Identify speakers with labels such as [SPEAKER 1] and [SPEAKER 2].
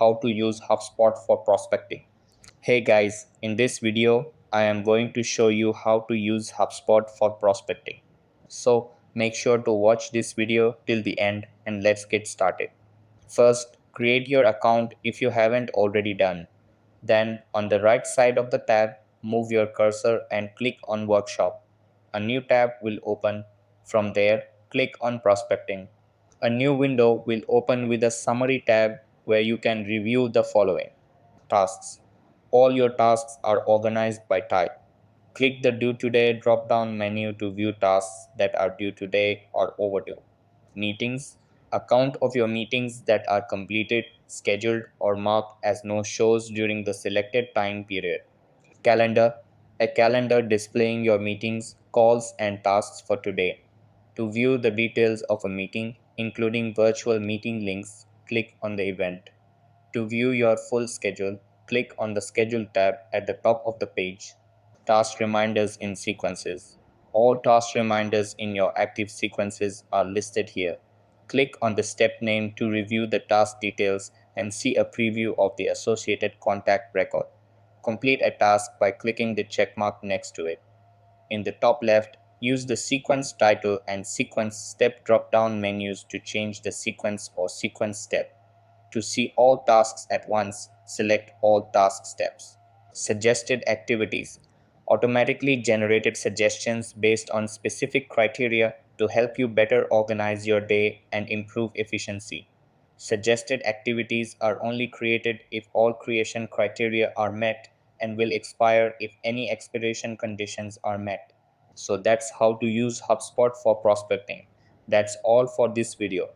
[SPEAKER 1] how to use HubSpot for prospecting. Hey guys, in this video, I am going to show you how to use HubSpot for prospecting. So make sure to watch this video till the end and let's get started. First, create your account if you haven't already done. Then on the right side of the tab, move your cursor and click on Workshop. A new tab will open. From there, click on Prospecting. A new window will open with a Summary tab where you can review the following. Tasks. All your tasks are organized by type. Click the Due Today drop-down menu to view tasks that are due today or overdue. Meetings. A count of your meetings that are completed, scheduled, or marked as no shows during the selected time period. Calendar. A calendar displaying your meetings, calls, and tasks for today. To view the details of a meeting, including virtual meeting links, click on the event. To view your full schedule, click on the Schedule tab at the top of the page. Task reminders in sequences. All task reminders in your active sequences are listed here. Click on the step name to review the task details and see a preview of the associated contact record. Complete a task by clicking the checkmark next to it. In the top left, use the sequence title and sequence step drop-down menus to change the sequence or sequence step. To see all tasks at once, select all task steps. Suggested activities. Automatically generated suggestions based on specific criteria to help you better organize your day and improve efficiency. Suggested activities are only created if all creation criteria are met and will expire if any expiration conditions are met. So that's how to use HubSpot for prospecting. That's all for this video.